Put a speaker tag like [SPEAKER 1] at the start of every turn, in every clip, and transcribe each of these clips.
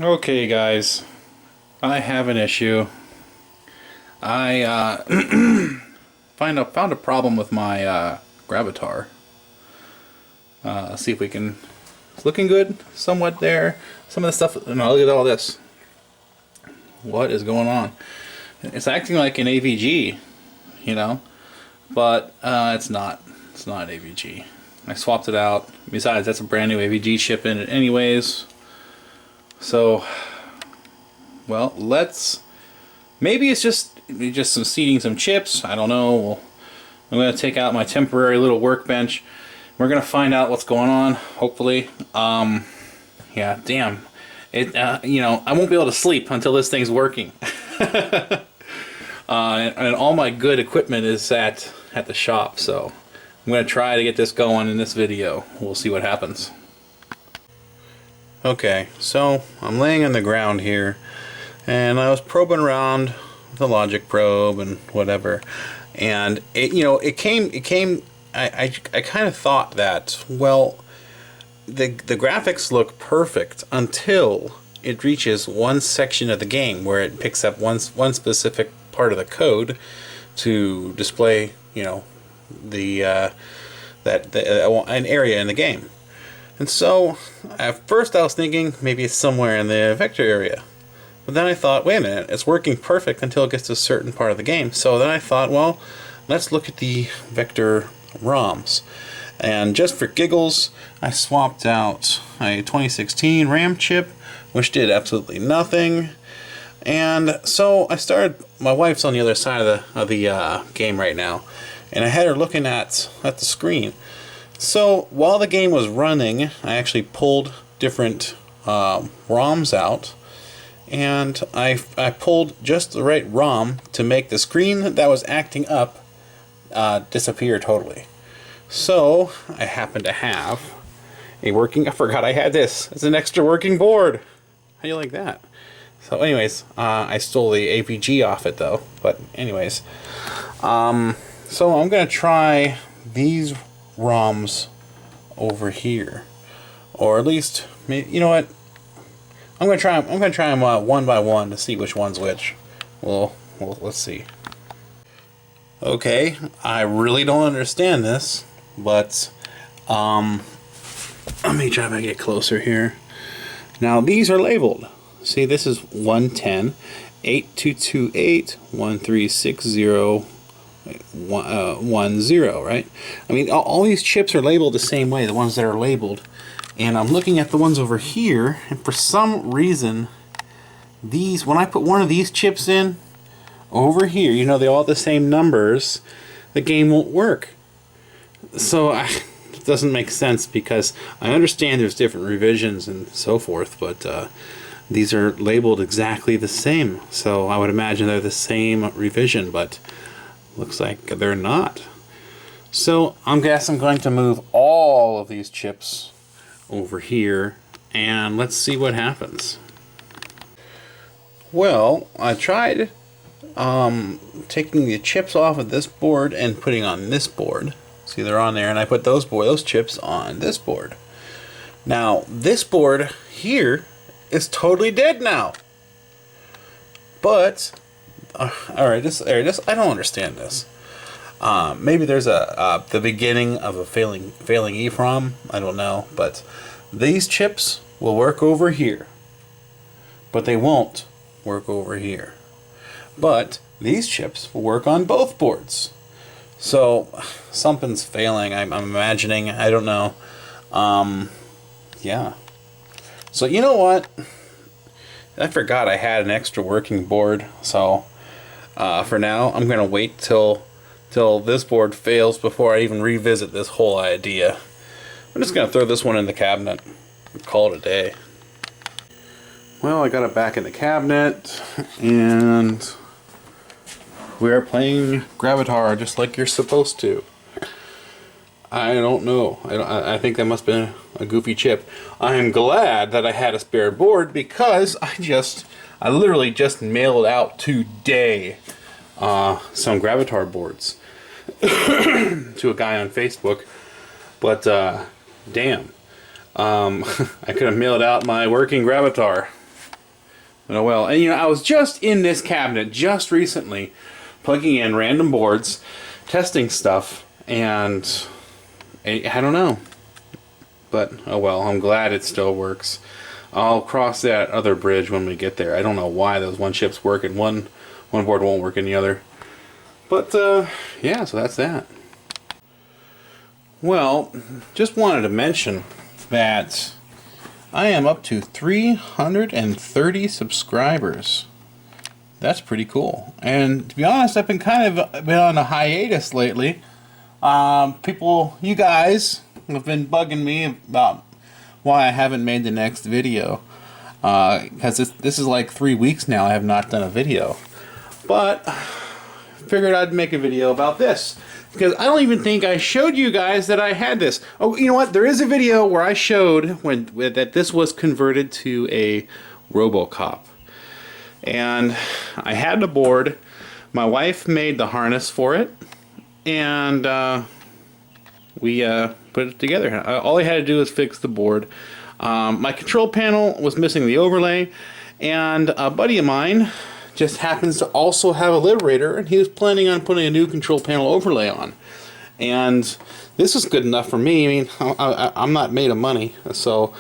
[SPEAKER 1] Okay, guys, I have an issue. I found a problem with my Gravitar. See if we can. It's looking good, somewhat there. Some of the stuff. No, look at all this. What is going on? It's acting like an AVG, you know, but it's not. It's not AVG. I swapped it out. Besides, that's a brand new AVG chip in it, anyways. So, well, maybe it's just some seeding some chips. I don't know. I'm going to take out my temporary little workbench. We're going to find out what's going on, hopefully. Yeah, damn. You know, I won't be able to sleep until this thing's working. And all my good equipment is at the shop, so I'm going to try to get this going in this video. We'll see what happens. Okay, so I'm laying on the ground here, and I was probing around with the logic probe and whatever, and it came. I kind of thought that, well, the graphics look perfect until it reaches one section of the game where it picks up one specific part of the code to display, an area in the game. And so, at first I was thinking maybe it's somewhere in the vector area. But then I thought, wait a minute, it's working perfect until it gets to a certain part of the game. So then I thought, well, let's look at the vector ROMs. And just for giggles, I swapped out a 2016 RAM chip, which did absolutely nothing. And so I started, my wife's on the other side of the game right now, and I had her looking at the screen. So while the game was running, I actually pulled different ROMs out, and I pulled just the right ROM to make the screen that was acting up disappear totally. So I happen to have a working, I forgot I had this. It's an extra working board. How do you like that? So anyways, I stole the APG off it though. But anyways, so I'm going to try these ROMs over here, or at least, you know what? I'm gonna try them one by one to see which one's which. Well, let's see. Okay, I really don't understand this, but let me try to get closer here. Now these are labeled. See, this is 110, 8228, 1360. 10, right? I mean, all these chips are labeled the same way, the ones that are labeled. And I'm looking at the ones over here, and for some reason, these, when I put one of these chips in over here, they all have the same numbers, the game won't work. So it doesn't make sense, because I understand there's different revisions and so forth, but these are labeled exactly the same. So I would imagine they're the same revision, but looks like they're not. So I guess I'm going to move all of these chips over here, and let's see what happens. Well, I tried taking the chips off of this board and putting on this board. See, they're on there, and I put those chips on this board. Now this board here is totally dead now. But alright, I don't understand this. Maybe there's the beginning of a failing EEPROM. I don't know, but these chips will work over here, but they won't work over here. But these chips will work on both boards. So something's failing. I'm imagining. I don't know. Yeah. So you know what? I forgot I had an extra working board. So for now, I'm gonna wait till this board fails before I even revisit this whole idea. I'm just gonna throw this one in the cabinet and call it a day. Well, I got it back in the cabinet, and we are playing Gravitar just like you're supposed to. I don't know. I think that must have been a goofy chip. I am glad that I had a spare board, because I literally just mailed out today some Gravitar boards to a guy on Facebook. But damn, I could have mailed out my working Gravitar. Oh well. And I was just in this cabinet just recently, plugging in random boards, testing stuff, and I don't know. But oh well, I'm glad it still works. I'll cross that other bridge when we get there. I don't know why those one chips work and one board won't work in the other. But yeah, so that's that. Well, just wanted to mention that I am up to 330 subscribers. That's pretty cool. And to be honest, I've been kind of on a hiatus lately. You guys have been bugging me about why I haven't made the next video. Because this is like 3 weeks now I have not done a video. But figured I'd make a video about this. Because I don't even think I showed you guys that I had this. Oh, you know what? There is a video where I showed that this was converted to a RoboCop. And I had the board. My wife made the harness for it. And we put it together. All I had to do was fix the board. My control panel was missing the overlay. And a buddy of mine just happens to also have a Liberator, and he was planning on putting a new control panel overlay on. And this is good enough for me. I mean, I'm not made of money, so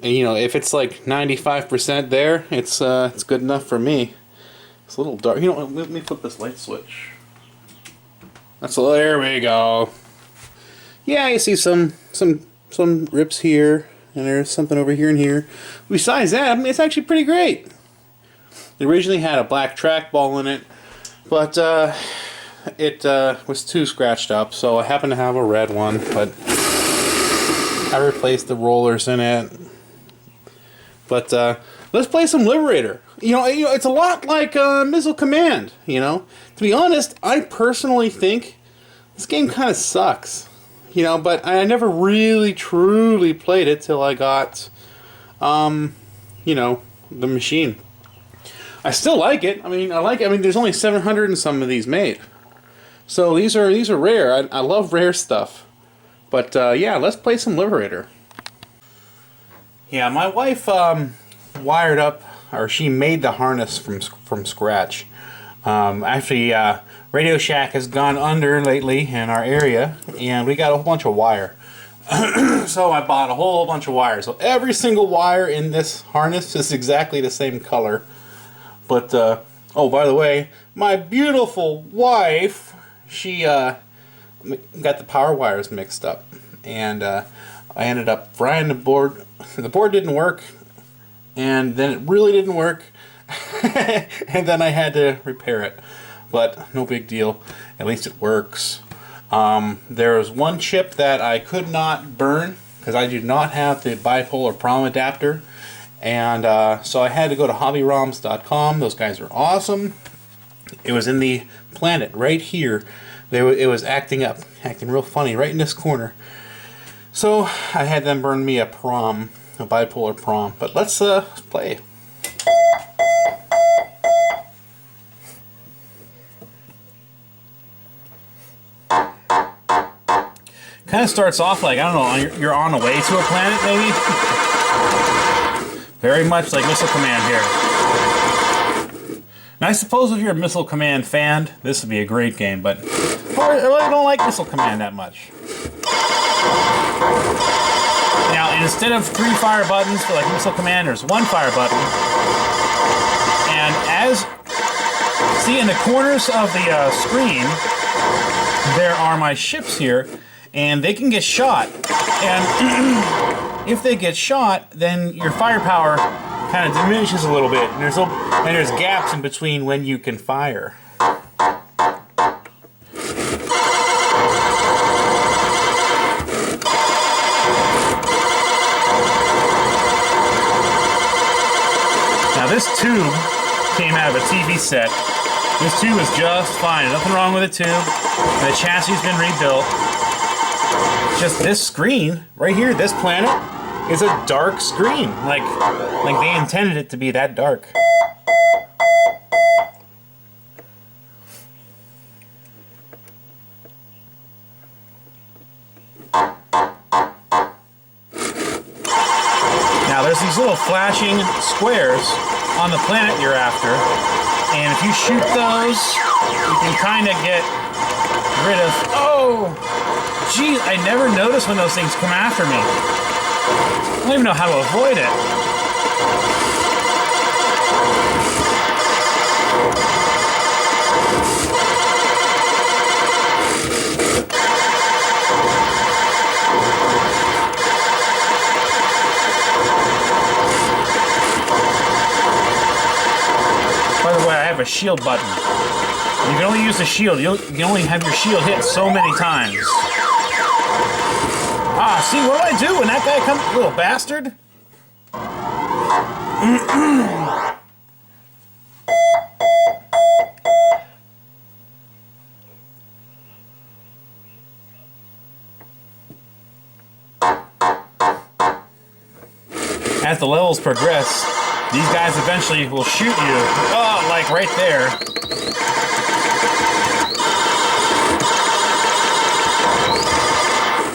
[SPEAKER 1] if it's like 95% there, it's good enough for me. It's a little dark. Let me flip this light switch. There we go. Yeah, you see some rips here, and there's something over here and here. Besides that, I mean, it's actually pretty great. It originally had a black trackball in it, but it was too scratched up, so I happen to have a red one, but I replaced the rollers in it. But let's play some Liberator. It's a lot like Missile Command, To be honest, I personally think this game kind of sucks. But I never really truly played it till I got, the machine. I still like it. I mean, there's only 700 and some of these made. So these are rare. I love rare stuff. But yeah, let's play some Liberator. Yeah, my wife wired up, or she made the harness from scratch. Actually, Radio Shack has gone under lately in our area, and we got a whole bunch of wire. So I bought a whole bunch of wire. So every single wire in this harness is exactly the same color. But, oh, by the way, my beautiful wife, she got the power wires mixed up. And I ended up frying the board. The board didn't work. And then it really didn't work. And then I had to repair it. But no big deal. At least it works. There was one chip that I could not burn because I do not have the bipolar prom adapter. And so I had to go to hobbyroms.com. Those guys are awesome. It was in the planet right here. It was acting real funny right in this corner. So I had them burn me a bipolar prom. But let's play. Kind of starts off like, I don't know, you're on the way to a planet maybe? Very much like Missile Command here. Now I suppose if you're a Missile Command fan, this would be a great game, but I really don't like Missile Command that much. Now, instead of 3 fire buttons for like Missile Command, there's 1 fire button. And see in the corners of the screen, there are my ships here, and they can get shot. And if they get shot, then your firepower kind of diminishes a little bit, and there's gaps in between when you can fire. Now this tube came out of a TV set. This tube is just fine. Nothing wrong with the tube. The chassis has been rebuilt. Just this screen right here, this planet, is a dark screen. Like they intended it to be that dark. Now there's these little
[SPEAKER 2] little flashing squares on the planet you're after, and if you shoot those, you can kind of get rid of... Oh! Geez, I never notice when those things come after me. I don't even know how to avoid it. By the way, I have a shield button. You can only use the shield. You can only have your shield hit so many times. Ah, see, what do I do when that guy comes? Little bastard. As the levels progress, these guys eventually will shoot you. Oh, like right there.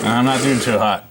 [SPEAKER 2] I'm not doing too hot.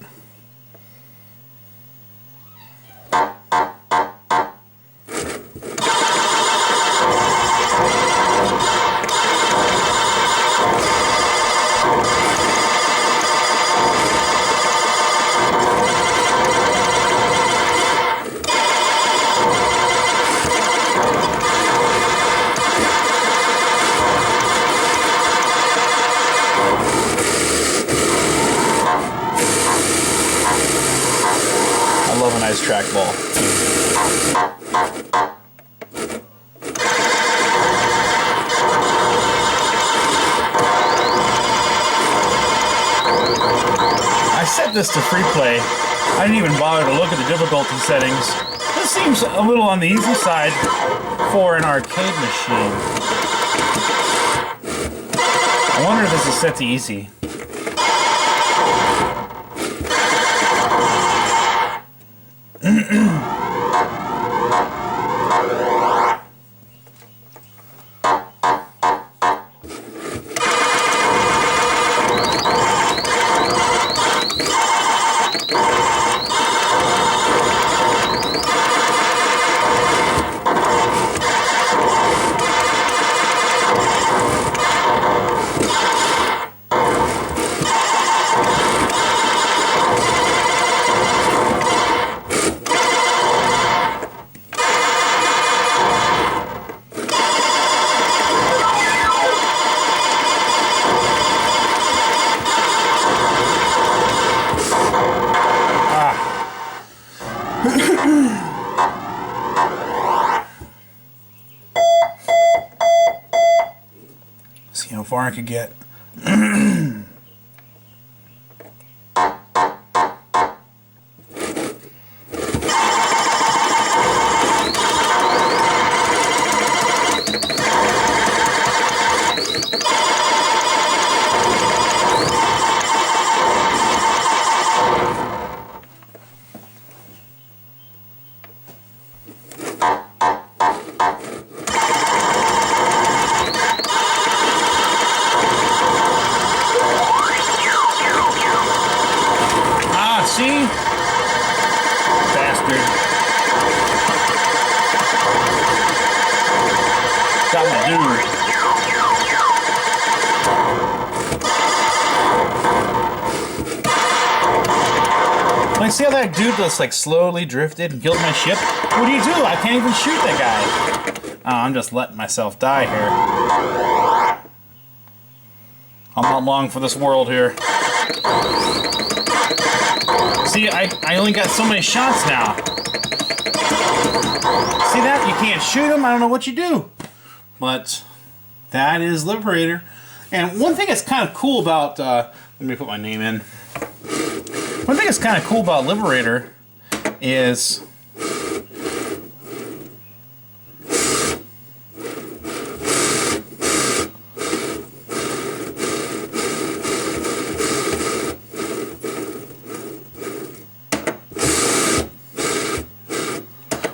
[SPEAKER 2] I love a nice trackball. I set this to free play. I didn't even bother to look at the difficulty settings. This seems a little on the easy side for an arcade machine. I wonder if this is set to easy. See how far I could get. See? Bastard. Got my dude. Like, see how that dude just like slowly drifted and killed my ship? What do you do? I can't even shoot that guy. Oh, I'm just letting myself die here. I'm not long for this world here. See, I only got so many shots now. See that? You can't shoot him. I don't know what you do. But that is Liberator. And one thing that's kind of cool about... let me put my name in. One thing that's kind of cool about Liberator is...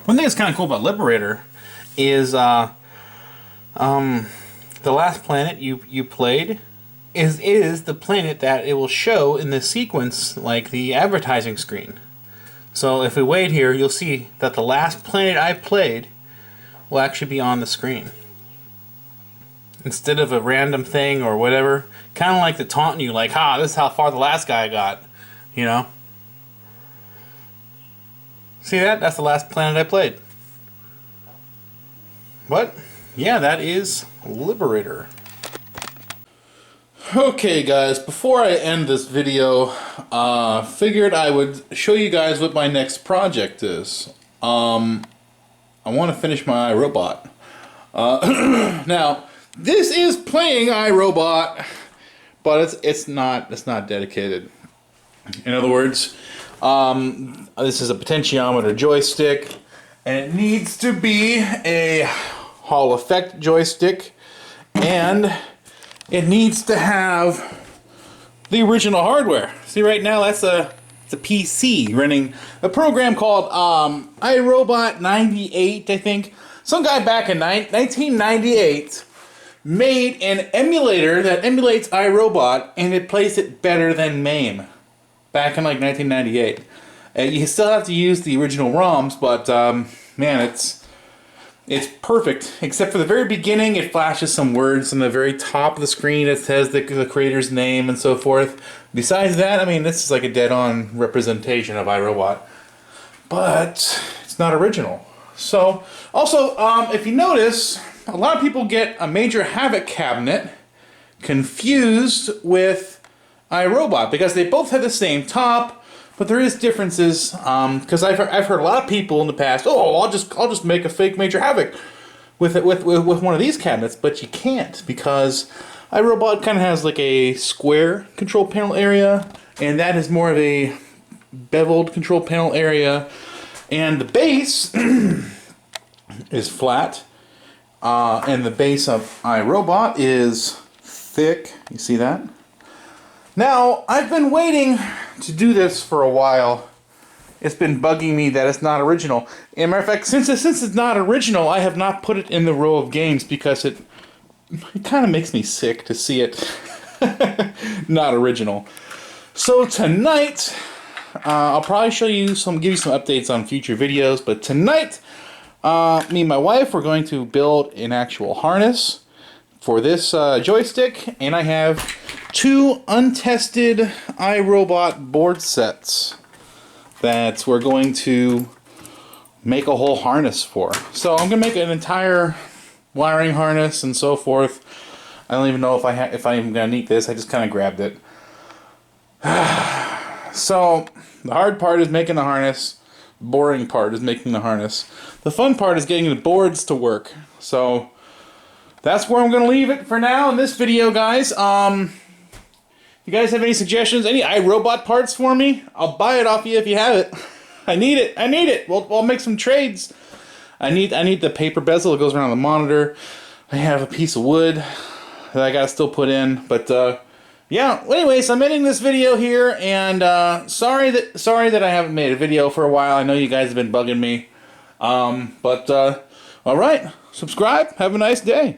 [SPEAKER 2] One thing that's kind of cool about Liberator is the last planet you played is the planet that it will show in the sequence, like the advertising screen. So if we wait here, you'll see that the last planet I played will actually be on the screen. Instead of a random thing or whatever, kind of like to taunt you, like, ha, this is how far the last guy got, you know? See that? That's the last planet I played. But, yeah, that is Liberator. Okay guys, before I end this video, figured I would show you guys what my next project is. I want to finish my iRobot. Now, this is playing iRobot, but it's not dedicated. In other words, this is a potentiometer joystick, and it needs to be a Hall effect joystick, and it needs to have the original hardware. See, right now it's a PC running a program called iRobot 98, I think. Some guy back in 1998 made an emulator that emulates iRobot, and it plays it better than MAME. Back in like 1998. You still have to use the original ROMs, but man, it's perfect, except for the very beginning. It flashes some words on the very top of the screen. It says the creator's name and so forth. Besides that, I mean, this is like a dead-on representation of iRobot, but it's not original. So, also, if you notice, a lot of people get a Major Havoc cabinet confused with iRobot because they both have the same top. But there is differences, because I've heard a lot of people in the past, oh, I'll just make a fake Major Havoc with one of these cabinets, but you can't, because iRobot kind of has like a square control panel area, and that is more of a beveled control panel area, and the base is flat, and the base of iRobot is thick. You see that? Now, I've been waiting to do this for a while. It's been bugging me that it's not original. As a matter of fact, since it's not original, I have not put it in the row of games because it kind of makes me sick to see it not original. So tonight, I'll probably give you some updates on future videos, but tonight, me and my wife, we're going to build an actual harness for this joystick, and I have 2 untested iRobot board sets that we're going to make a whole harness for. So I'm gonna make an entire wiring harness and so forth. I don't even know if I'm gonna need this. I just kind of grabbed it. So the hard part is making the harness. The boring part is making the harness. The fun part is getting the boards to work. So that's where I'm gonna leave it for now in this video, guys. You guys have any suggestions? Any iRobot parts for me? I'll buy it off you if you have it. I need it. I need it. We'll make some trades. I need the paper bezel that goes around the monitor. I have a piece of wood that I gotta still put in. But yeah. Anyways, I'm ending this video here, and sorry that I haven't made a video for a while. I know you guys have been bugging me. All right. Subscribe. Have a nice day.